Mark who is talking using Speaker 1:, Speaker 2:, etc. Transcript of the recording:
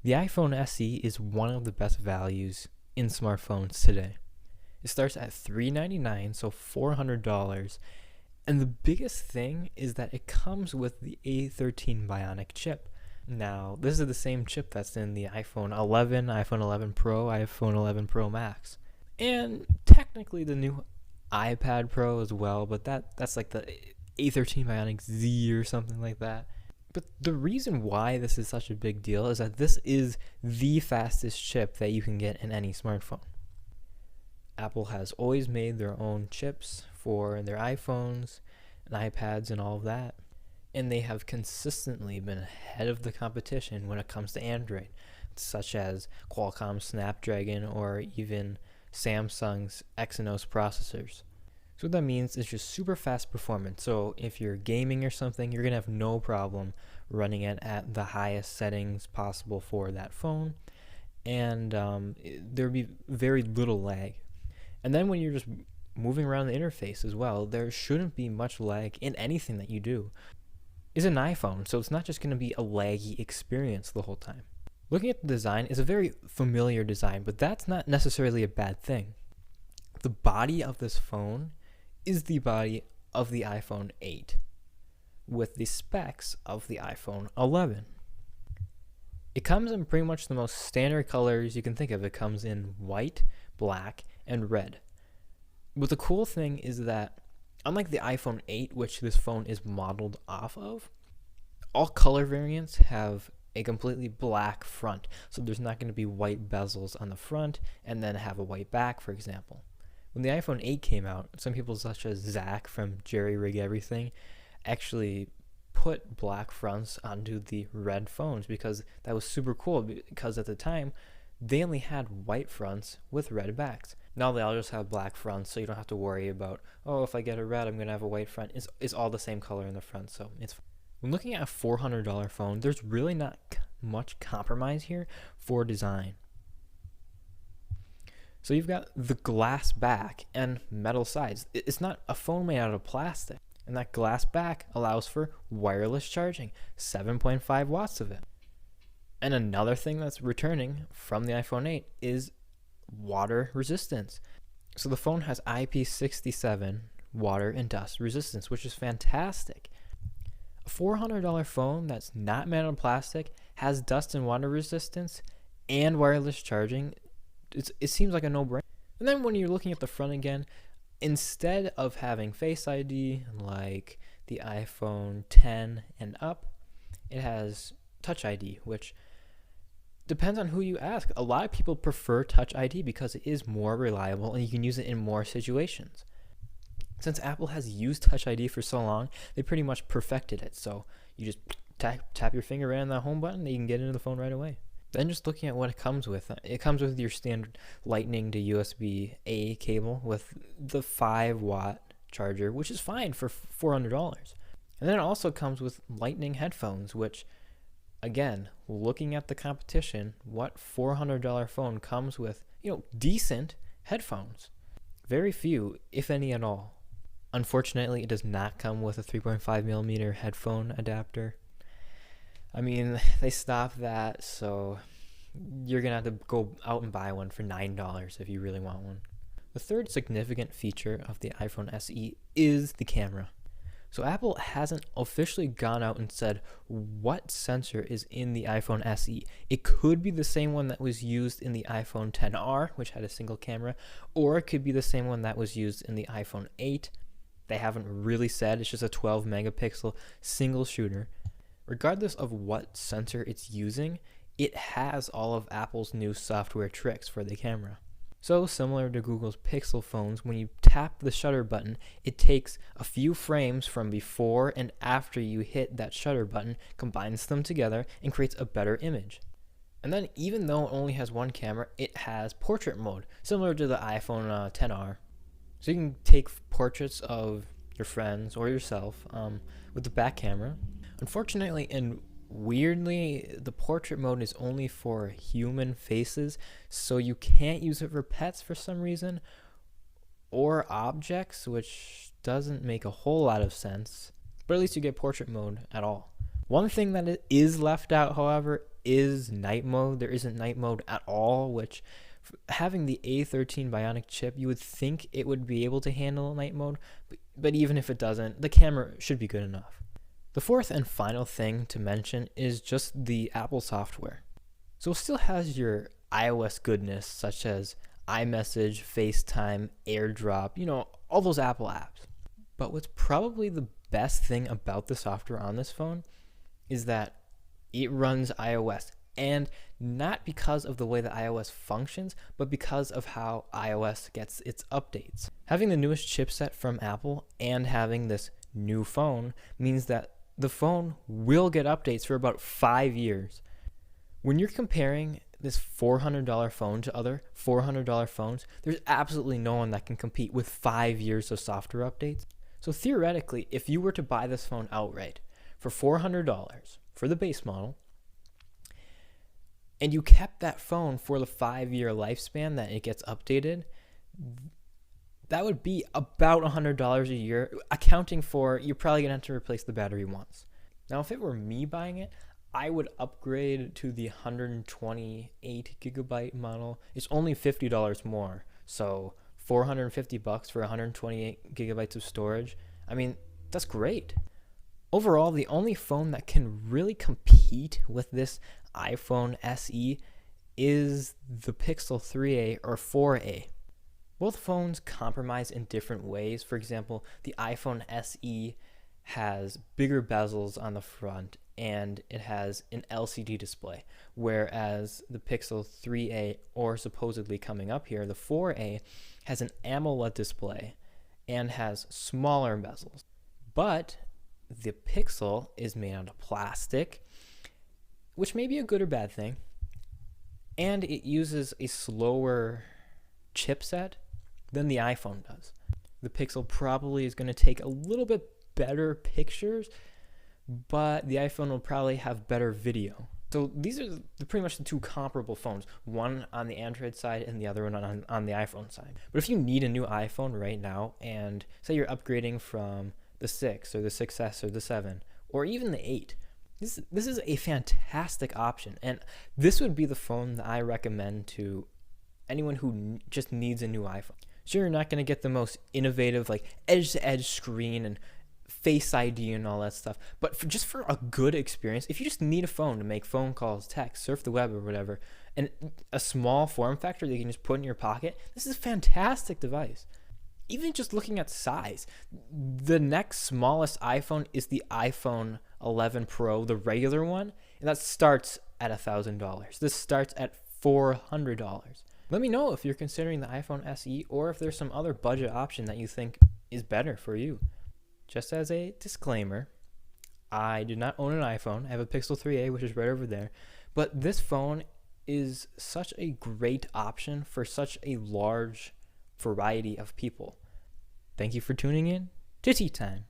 Speaker 1: The iPhone SE is one of the best values in smartphones today. It starts at $399, so $400. And the biggest thing is that it comes with the A13 Bionic Chip. Now, this is the same chip that's in the iPhone 11, iPhone 11 Pro, iPhone 11 Pro Max. And technically the new iPad Pro as well, but that's like the A13 Bionic Z or something like that. But the reason why this is such a big deal is that this is the fastest chip that you can get in any smartphone. Apple has always made their own chips for their iPhones and iPads and all of that. And they have consistently been ahead of the competition when it comes to Android, such as Qualcomm's Snapdragon or even Samsung's Exynos processors. So what that means is just super fast performance. So if you're gaming or something, you're going to have no problem running it at the highest settings possible for that phone. And there would be very little lag. And then when you're just moving around the interface as well, there shouldn't be much lag in anything that you do. It's an iPhone, so it's not just going to be a laggy experience the whole time. Looking at the design, it's a very familiar design, but that's not necessarily a bad thing. The body of this phone is the body of the iPhone 8 with the specs of the iPhone 11. It comes in pretty much the most standard colors you can think of. It comes in white, black, and red. But the cool thing is that unlike the iPhone 8, which this phone is modeled off of, all color variants have a completely black front. So there's not going to be white bezels on the front and then have a white back, for example. When the iPhone 8 came out, some people such as Zach from Jerry Rig Everything actually put black fronts onto the red phones because that was super cool, because at the time they only had white fronts with red backs. Now they all just have black fronts, so you don't have to worry about, oh, if I get a red, I'm going to have a white front. It's all the same color in the front, so it's fine. When looking at a $400 phone, there's really not much compromise here for design. So you've got the glass back and metal sides. It's not a phone made out of plastic. And that glass back allows for wireless charging, 7.5 watts of it. And another thing that's returning from the iPhone 8 is water resistance. So the phone has IP67 water and dust resistance, which is fantastic. A $400 phone that's not made out of plastic, has dust and water resistance, and wireless charging. It seems like a no-brainer. And then when you're looking at the front again, instead of having Face ID like the iPhone 10 and up, it has Touch ID, which depends on who you ask. A lot of people prefer Touch ID because it is more reliable and you can use it in more situations. Since Apple has used Touch ID for so long, they pretty much perfected it. So you just tap your finger right on that home button and you can get into the phone right away. Then just looking at what it comes with your standard Lightning to USB-A cable with the 5-watt charger, which is fine for $400. And then it also comes with Lightning headphones, which, again, looking at the competition, what $400 phone comes with, decent headphones? Very few, if any at all. Unfortunately, it does not come with a 3.5mm headphone adapter. I mean, they stopped that, so you're going to have to go out and buy one for $9 if you really want one. The third significant feature of the iPhone SE is the camera. So Apple hasn't officially gone out and said what sensor is in the iPhone SE. It could be the same one that was used in the iPhone XR, which had a single camera, or it could be the same one that was used in the iPhone 8. They haven't really said. It's just a 12 megapixel single shooter. Regardless of what sensor it's using, it has all of Apple's new software tricks for the camera. So similar to Google's Pixel phones, when you tap the shutter button, it takes a few frames from before and after you hit that shutter button, combines them together, and creates a better image. And then even though it only has one camera, it has portrait mode, similar to the iPhone XR. So you can take portraits of your friends or yourself with the back camera. Unfortunately and weirdly, the portrait mode is only for human faces, so you can't use it for pets for some reason, or objects, which doesn't make a whole lot of sense, but at least you get portrait mode at all. One thing that is left out, however, is night mode. There isn't night mode at all, which having the A13 Bionic chip, you would think it would be able to handle night mode, but even if it doesn't, the camera should be good enough. The fourth and final thing to mention is just the Apple software. So it still has your iOS goodness, such as iMessage, FaceTime, AirDrop, all those Apple apps. But what's probably the best thing about the software on this phone is that it runs iOS. And not because of the way that iOS functions, but because of how iOS gets its updates. Having the newest chipset from Apple and having this new phone means that the phone will get updates for about 5 years. When you're comparing this $400 phone to other $400 phones, there's absolutely no one that can compete with 5 years of software updates. So theoretically, if you were to buy this phone outright for $400 for the base model, and you kept that phone for the 5-year lifespan that it gets updated, that would be about $100 a year, accounting for you're probably going to have to replace the battery once. Now, if it were me buying it, I would upgrade to the 128 gigabyte model. It's only $50 more, so $450 for 128 gigabytes of storage. I mean, that's great. Overall, the only phone that can really compete with this iPhone SE is the Pixel 3a or 4a. Both phones compromise in different ways. For example, the iPhone SE has bigger bezels on the front and it has an LCD display, whereas the Pixel 3a, or supposedly coming up here, the 4a, has an AMOLED display and has smaller bezels. But the Pixel is made out of plastic, which may be a good or bad thing, and it uses a slower chipset than the iPhone does. The Pixel probably is going to take a little bit better pictures, but the iPhone will probably have better video. So these are pretty much the two comparable phones, one on the Android side and the other one on the iPhone side. But if you need a new iPhone right now, and say you're upgrading from the 6 or the 6S or the 7 or even the 8, this is a fantastic option, and this would be the phone that I recommend to anyone who just needs a new iPhone. Sure, you're not going to get the most innovative edge-to-edge screen and Face ID and all that stuff, but just for a good experience, if you just need a phone to make phone calls, text, surf the web or whatever, and a small form factor that you can just put in your pocket, this is a fantastic device. Even just looking at size, the next smallest iPhone is the iPhone 11 Pro, the regular one, and that starts at $1,000. This starts at $400. Let me know if you're considering the iPhone SE or if there's some other budget option that you think is better for you. Just as a disclaimer, I do not own an iPhone. I have a Pixel 3a, which is right over there, but this phone is such a great option for such a large variety of people. Thank you for tuning in to Tea Time.